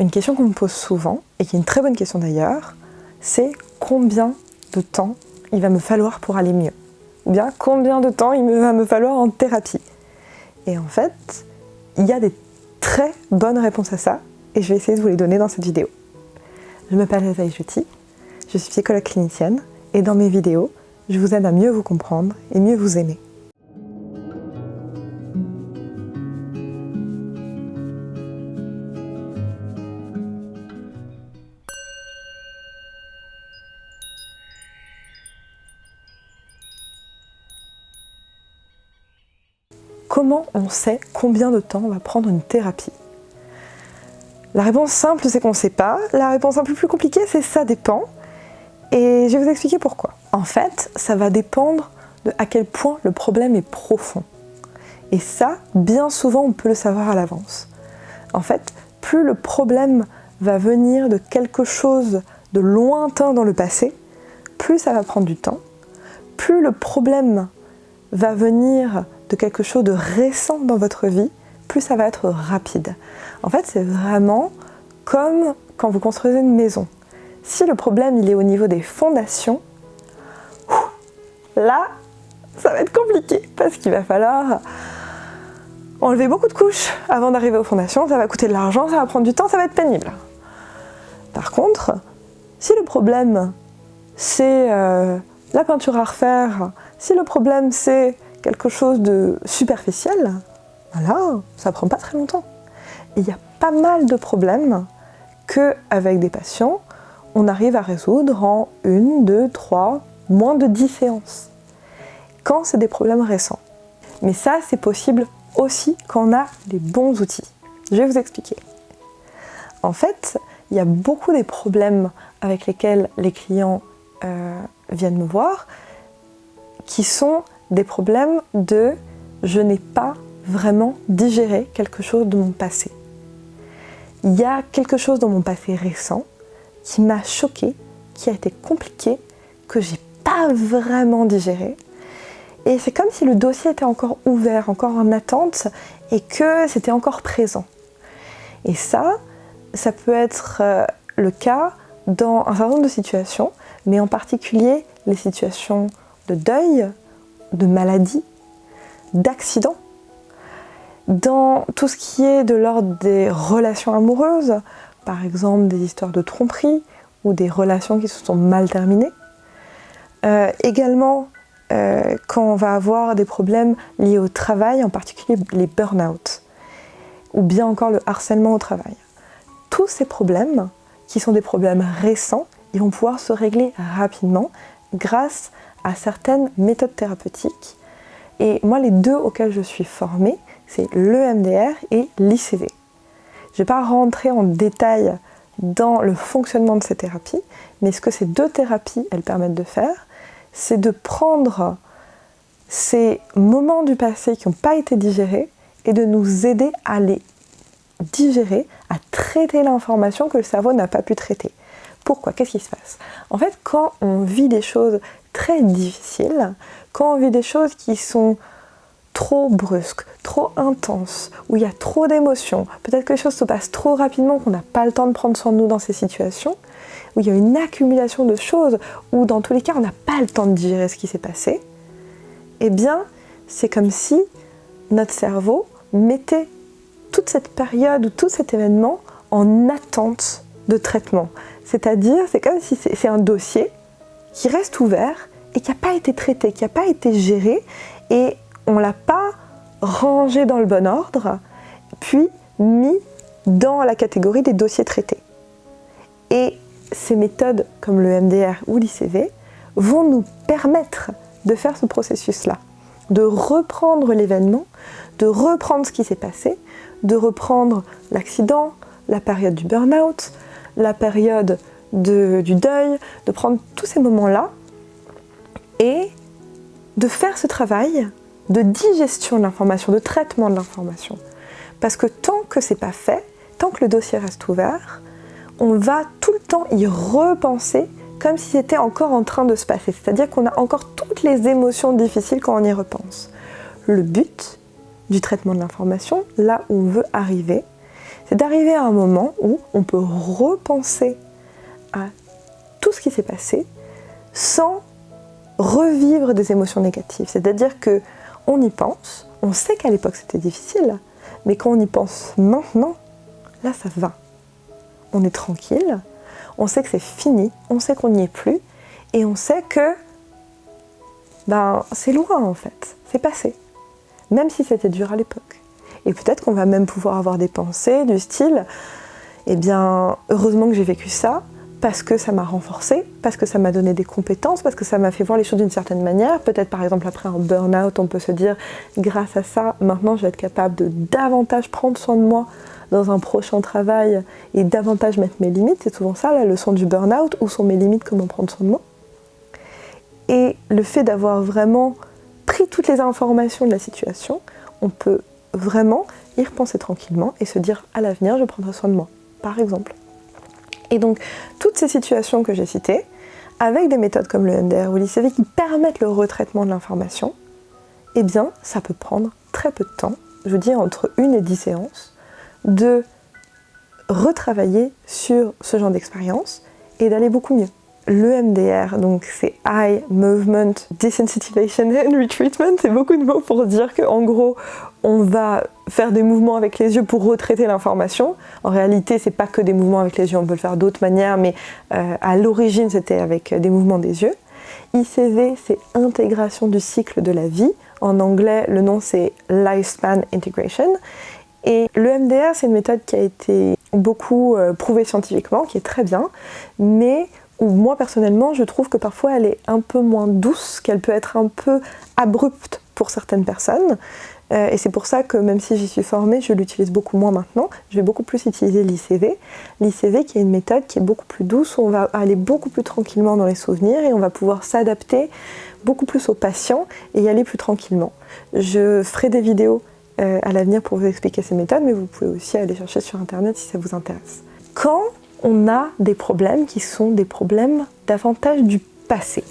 Une question qu'on me pose souvent, et qui est une très bonne question d'ailleurs, c'est combien de temps il va me falloir pour aller mieux? Ou bien combien de temps il va me falloir en thérapie? Et en fait, il y a des très bonnes réponses à ça, et je vais essayer de vous les donner dans cette vidéo. Je m'appelle Azaï Juti, je suis psychologue clinicienne, et dans mes vidéos, je vous aide à mieux vous comprendre et mieux vous aimer. Comment on sait combien de temps on va prendre une thérapie? La réponse simple, c'est qu'on ne sait pas. La réponse un peu plus compliquée, c'est ça dépend. Et je vais vous expliquer pourquoi. En fait, ça va dépendre de à quel point le problème est profond. Et ça, bien souvent, on peut le savoir à l'avance. En fait, plus le problème va venir de quelque chose de lointain dans le passé, plus ça va prendre du temps. Plus le problème va venir de quelque chose de récent dans votre vie, plus ça va être rapide. En fait, c'est vraiment comme quand vous construisez une maison. Si le problème il est au niveau des fondations, là, ça va être compliqué parce qu'il va falloir enlever beaucoup de couches avant d'arriver aux fondations. Ça va coûter de l'argent, ça va prendre du temps, ça va être pénible. Par contre, si le problème c'est la peinture à refaire, si le problème c'est quelque chose de superficiel, là, ça prend pas très longtemps. Il y a pas mal de problèmes qu'avec des patients, on arrive à résoudre en 1, 2, 3, moins de 10 séances. Quand c'est des problèmes récents. Mais ça, c'est possible aussi quand on a des bons outils. Je vais vous expliquer. En fait, il y a beaucoup des problèmes avec lesquels les clients viennent me voir qui sont des problèmes de « je n'ai pas vraiment digéré quelque chose de mon passé ». Il y a quelque chose dans mon passé récent qui m'a choqué, qui a été compliqué, que j'ai pas vraiment digéré. Et c'est comme si le dossier était encore ouvert, encore en attente, et que c'était encore présent. Et ça peut être le cas dans un certain nombre de situations, mais en particulier les situations de deuil, de maladie, d'accident, dans tout ce qui est de l'ordre des relations amoureuses, par exemple des histoires de tromperie ou des relations qui se sont mal terminées. Également, quand on va avoir des problèmes liés au travail, en particulier les burn-out, ou bien encore le harcèlement au travail. Tous ces problèmes, qui sont des problèmes récents, ils vont pouvoir se régler rapidement grâce à certaines méthodes thérapeutiques. Et moi, les deux auxquelles je suis formée, c'est l'EMDR et l'ICV. Je ne vais pas rentrer en détail dans le fonctionnement de ces thérapies, mais ce que ces deux thérapies, elles permettent de faire, c'est de prendre ces moments du passé qui n'ont pas été digérés et de nous aider à les digérer, à traiter l'information que le cerveau n'a pas pu traiter. Pourquoi? Qu'est-ce qui se passe? En fait, quand on vit des choses très difficiles, quand on vit des choses qui sont trop brusques, trop intenses, où il y a trop d'émotions, peut-être que les choses se passent trop rapidement qu'on n'a pas le temps de prendre soin de nous dans ces situations, où il y a une accumulation de choses, où dans tous les cas on n'a pas le temps de digérer ce qui s'est passé, eh bien c'est comme si notre cerveau mettait toute cette période ou tout cet événement en attente de traitement. C'est-à-dire, c'est comme si c'est un dossier qui reste ouvert et qui n'a pas été traité, qui n'a pas été géré, et on ne l'a pas rangé dans le bon ordre, puis mis dans la catégorie des dossiers traités. Et ces méthodes comme le MDR ou l'ICV vont nous permettre de faire ce processus-là, de reprendre l'événement, de reprendre ce qui s'est passé, de reprendre l'accident, la période du burn-out, la période du deuil, de prendre tous ces moments-là et de faire ce travail de digestion de l'information, de traitement de l'information. Parce que tant que c'est pas fait, tant que le dossier reste ouvert, on va tout le temps y repenser comme si c'était encore en train de se passer. C'est-à-dire qu'on a encore toutes les émotions difficiles quand on y repense. Le but du traitement de l'information, là où on veut arriver, C'est d'arriver à un moment où on peut repenser à tout ce qui s'est passé sans revivre des émotions négatives. C'est-à-dire que on y pense, on sait qu'à l'époque c'était difficile, mais quand on y pense maintenant, là ça va. On est tranquille, on sait que c'est fini, on sait qu'on n'y est plus, et on sait que c'est loin en fait, c'est passé. Même si c'était dur à l'époque. Et peut-être qu'on va même pouvoir avoir des pensées du style heureusement que j'ai vécu ça, parce que ça m'a renforcé, parce que ça m'a donné des compétences, parce que ça m'a fait voir les choses d'une certaine manière. Peut-être par exemple après un burn-out, on peut se dire grâce à ça, maintenant je vais être capable de davantage prendre soin de moi dans un prochain travail et davantage mettre mes limites. C'est souvent ça la leçon du burn-out, où sont mes limites, comment prendre soin de moi. Et le fait d'avoir vraiment pris toutes les informations de la situation, on peut vraiment y repenser tranquillement et se dire à l'avenir je prendrai soin de moi, par exemple. Et donc, toutes ces situations que j'ai citées, avec des méthodes comme le MDR ou l'ICV qui permettent le retraitement de l'information, ça peut prendre très peu de temps, je dis entre 1 et 10 séances, de retravailler sur ce genre d'expérience et d'aller beaucoup mieux. Le MDR, donc c'est Eye Movement Desensitization and Retreatment, c'est beaucoup de mots pour dire qu'en gros, on va faire des mouvements avec les yeux pour retraiter l'information. En réalité, c'est pas que des mouvements avec les yeux, on peut le faire d'autres manières, mais à l'origine, c'était avec des mouvements des yeux. ICV, c'est intégration du cycle de la vie. En anglais, le nom c'est Lifespan Integration. Et le MDR, c'est une méthode qui a été beaucoup prouvée scientifiquement, qui est très bien, mais où moi personnellement je trouve que parfois elle est un peu moins douce, qu'elle peut être un peu abrupte pour certaines personnes. Et c'est pour ça que même si j'y suis formée, je l'utilise beaucoup moins maintenant. Je vais beaucoup plus utiliser l'ICV. L'ICV qui est une méthode qui est beaucoup plus douce, où on va aller beaucoup plus tranquillement dans les souvenirs et on va pouvoir s'adapter beaucoup plus aux patients et y aller plus tranquillement. Je ferai des vidéos à l'avenir pour vous expliquer ces méthodes, mais vous pouvez aussi aller chercher sur internet si ça vous intéresse. Quand on a des problèmes qui sont des problèmes davantage du passé,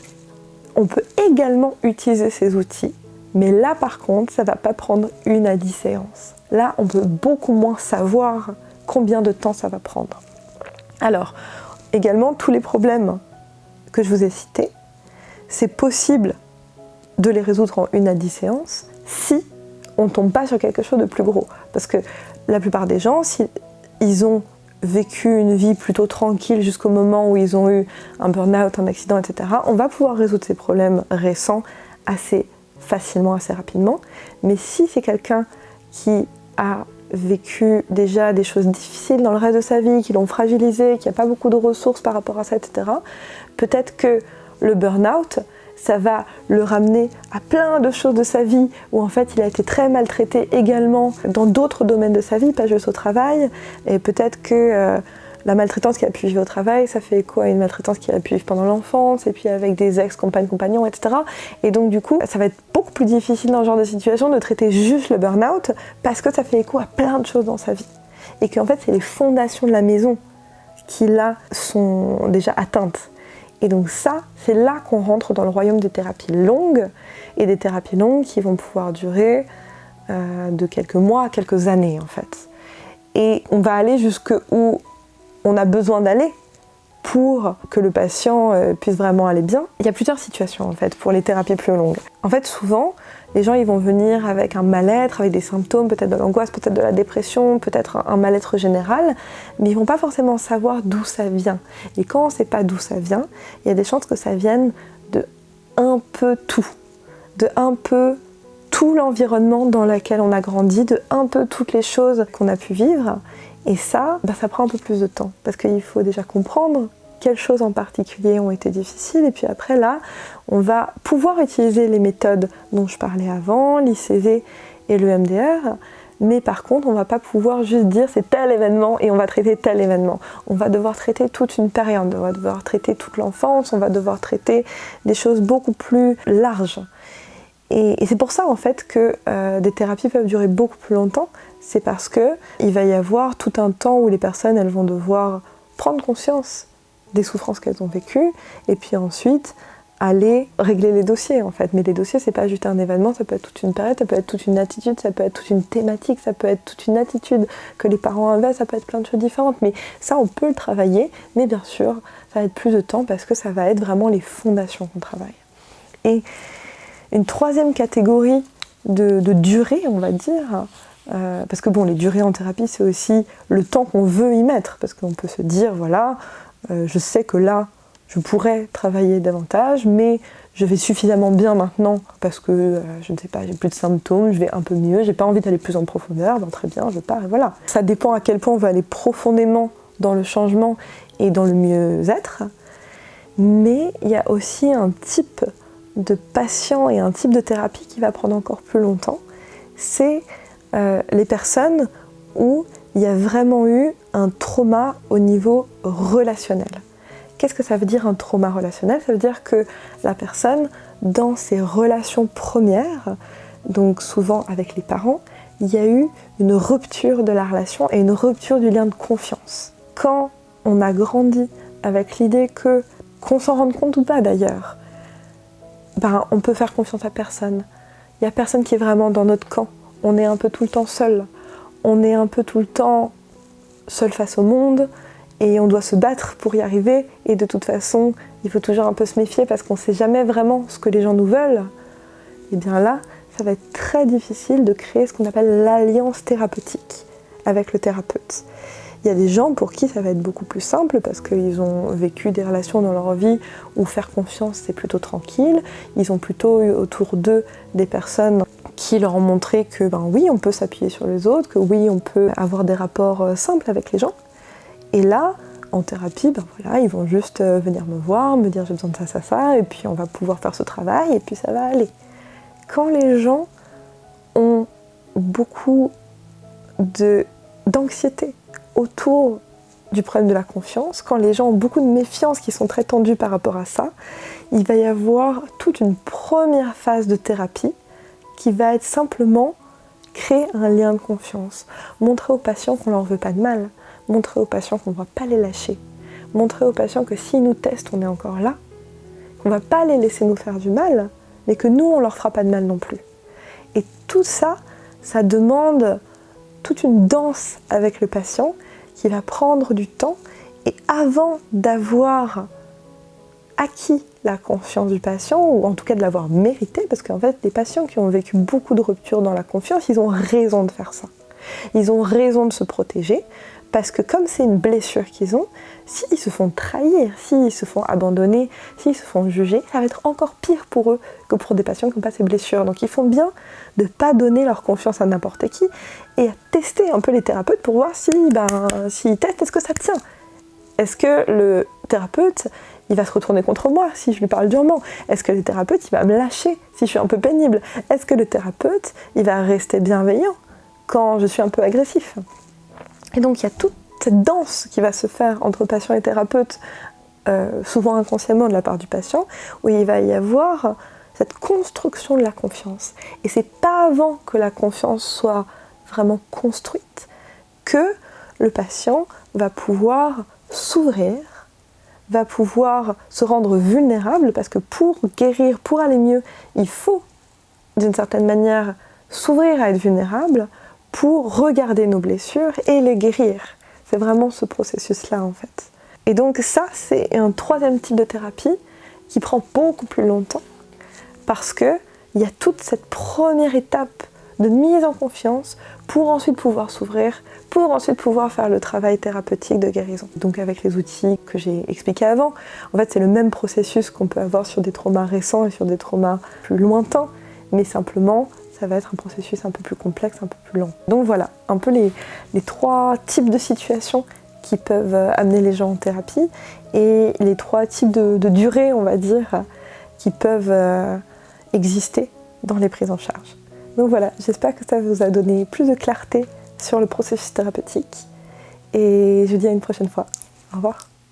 on peut également utiliser ces outils, mais là par contre, ça ne va pas prendre 1 à 10 séances. Là, on peut beaucoup moins savoir combien de temps ça va prendre. Alors, également, tous les problèmes que je vous ai cités, c'est possible de les résoudre en 1 à 10 séances si on ne tombe pas sur quelque chose de plus gros. Parce que la plupart des gens, si ils ont vécu une vie plutôt tranquille jusqu'au moment où ils ont eu un burn-out, un accident, etc., on va pouvoir résoudre ces problèmes récents assez facilement, assez rapidement. Mais si c'est quelqu'un qui a vécu déjà des choses difficiles dans le reste de sa vie, qui l'ont fragilisé, qui n'a pas beaucoup de ressources par rapport à ça, etc., peut-être que le burn-out, ça va le ramener à plein de choses de sa vie où en fait il a été très maltraité également dans d'autres domaines de sa vie, pas juste au travail, et peut-être que la maltraitance qu'il a pu vivre au travail, ça fait écho à une maltraitance qu'il a pu vivre pendant l'enfance, et puis avec des ex-compagnes, compagnons, etc. Et donc du coup, ça va être beaucoup plus difficile dans ce genre de situation de traiter juste le burn-out, parce que ça fait écho à plein de choses dans sa vie. Et qu'en fait, c'est les fondations de la maison qui là sont déjà atteintes. Et donc ça, c'est là qu'on rentre dans le royaume des thérapies longues, et des thérapies longues qui vont pouvoir durer de quelques mois à quelques années en fait. Et on va aller jusque où on a besoin d'aller pour que le patient puisse vraiment aller bien. Il y a plusieurs situations en fait pour les thérapies plus longues. En fait, souvent, les gens ils vont venir avec un mal-être, avec des symptômes, peut-être de l'angoisse, peut-être de la dépression, peut-être un mal-être général, mais ils vont pas forcément savoir d'où ça vient. Et quand on ne sait pas d'où ça vient, il y a des chances que ça vienne de un peu tout, de un peu tout l'environnement dans lequel on a grandi, de un peu toutes les choses qu'on a pu vivre. Et ça, ça prend un peu plus de temps, parce qu'il faut déjà comprendre quelles choses en particulier ont été difficiles, et puis après là, on va pouvoir utiliser les méthodes dont je parlais avant, l'ICV et le MDR, mais par contre, on va pas pouvoir juste dire c'est tel événement et on va traiter tel événement. On va devoir traiter toute une période, on va devoir traiter toute l'enfance, on va devoir traiter des choses beaucoup plus larges. Et c'est pour ça en fait que des thérapies peuvent durer beaucoup plus longtemps, c'est parce qu'il va y avoir tout un temps où les personnes elles vont devoir prendre conscience des souffrances qu'elles ont vécues, et puis ensuite aller régler les dossiers en fait. Mais les dossiers, c'est pas juste un événement, ça peut être toute une période, ça peut être toute une attitude, ça peut être toute une thématique, ça peut être toute une attitude que les parents avaient, ça peut être plein de choses différentes. Mais ça, on peut le travailler, mais bien sûr, ça va être plus de temps parce que ça va être vraiment les fondations qu'on travaille. Et une troisième catégorie de durée, on va dire, parce que bon, les durées en thérapie, c'est aussi le temps qu'on veut y mettre, parce qu'on peut se dire, voilà, je sais que là, je pourrais travailler davantage, mais je vais suffisamment bien maintenant parce que, je ne sais pas, j'ai plus de symptômes, je vais un peu mieux, j'ai pas envie d'aller plus en profondeur, donc très bien, je pars et voilà. Ça dépend à quel point on veut aller profondément dans le changement et dans le mieux-être, mais il y a aussi un type de patient et un type de thérapie qui va prendre encore plus longtemps, c'est les personnes où il y a vraiment eu un trauma au niveau relationnel. Qu'est-ce que ça veut dire un trauma relationnel? Ça veut dire que la personne, dans ses relations premières, donc souvent avec les parents, il y a eu une rupture de la relation et une rupture du lien de confiance. Quand on a grandi avec l'idée qu'on s'en rende compte ou pas d'ailleurs, on peut faire confiance à personne. Il n'y a personne qui est vraiment dans notre camp. On est un peu tout le temps seul. On est un peu tout le temps seul face au monde. Et on doit se battre pour y arriver, et de toute façon, il faut toujours un peu se méfier parce qu'on ne sait jamais vraiment ce que les gens nous veulent. Et bien là, ça va être très difficile de créer ce qu'on appelle l'alliance thérapeutique avec le thérapeute. Il y a des gens pour qui ça va être beaucoup plus simple parce qu'ils ont vécu des relations dans leur vie où faire confiance c'est plutôt tranquille. Ils ont plutôt eu autour d'eux des personnes qui leur ont montré que oui, on peut s'appuyer sur les autres, que oui, on peut avoir des rapports simples avec les gens. Et là, en thérapie, ils vont juste venir me voir, me dire j'ai besoin de ça, et puis on va pouvoir faire ce travail, et puis ça va aller. Quand les gens ont beaucoup d'anxiété autour du problème de la confiance, quand les gens ont beaucoup de méfiance qui sont très tendus par rapport à ça, il va y avoir toute une première phase de thérapie qui va être simplement créer un lien de confiance, montrer aux patients qu'on leur veut pas de mal, montrer aux patients qu'on ne va pas les lâcher, montrer aux patients que s'ils nous testent, on est encore là, qu'on ne va pas les laisser nous faire du mal, mais que nous, on ne leur fera pas de mal non plus. Et tout ça, ça demande toute une danse avec le patient qui va prendre du temps, et avant d'avoir acquis la confiance du patient, ou en tout cas de l'avoir mérité, parce qu'en fait, les patients qui ont vécu beaucoup de ruptures dans la confiance, ils ont raison de faire ça. Ils ont raison de se protéger, parce que comme c'est une blessure qu'ils ont, s'ils se font trahir, s'ils se font abandonner, s'ils se font juger, ça va être encore pire pour eux que pour des patients qui n'ont pas ces blessures. Donc ils font bien de ne pas donner leur confiance à n'importe qui et à tester un peu les thérapeutes pour voir s'ils testent, est-ce que ça tient? Est-ce que le thérapeute, il va se retourner contre moi si je lui parle durement? Est-ce que le thérapeute, il va me lâcher si je suis un peu pénible? Est-ce que le thérapeute, il va rester bienveillant quand je suis un peu agressif? Et donc il y a toute cette danse qui va se faire entre patient et thérapeute, souvent inconsciemment de la part du patient, où il va y avoir cette construction de la confiance. Et c'est pas avant que la confiance soit vraiment construite que le patient va pouvoir s'ouvrir, va pouvoir se rendre vulnérable, parce que pour guérir, pour aller mieux, il faut d'une certaine manière s'ouvrir à être vulnérable pour regarder nos blessures et les guérir. C'est vraiment ce processus-là en fait. Et donc ça, c'est un troisième type de thérapie qui prend beaucoup plus longtemps parce qu'il y a toute cette première étape de mise en confiance pour ensuite pouvoir s'ouvrir, pour ensuite pouvoir faire le travail thérapeutique de guérison. Donc avec les outils que j'ai expliqués avant, en fait c'est le même processus qu'on peut avoir sur des traumas récents et sur des traumas plus lointains, mais simplement ça va être un processus un peu plus complexe, un peu plus lent. Donc voilà, un peu les trois types de situations qui peuvent amener les gens en thérapie et les trois types de durée, on va dire, qui peuvent exister dans les prises en charge. Donc voilà, j'espère que ça vous a donné plus de clarté sur le processus thérapeutique et je vous dis à une prochaine fois. Au revoir.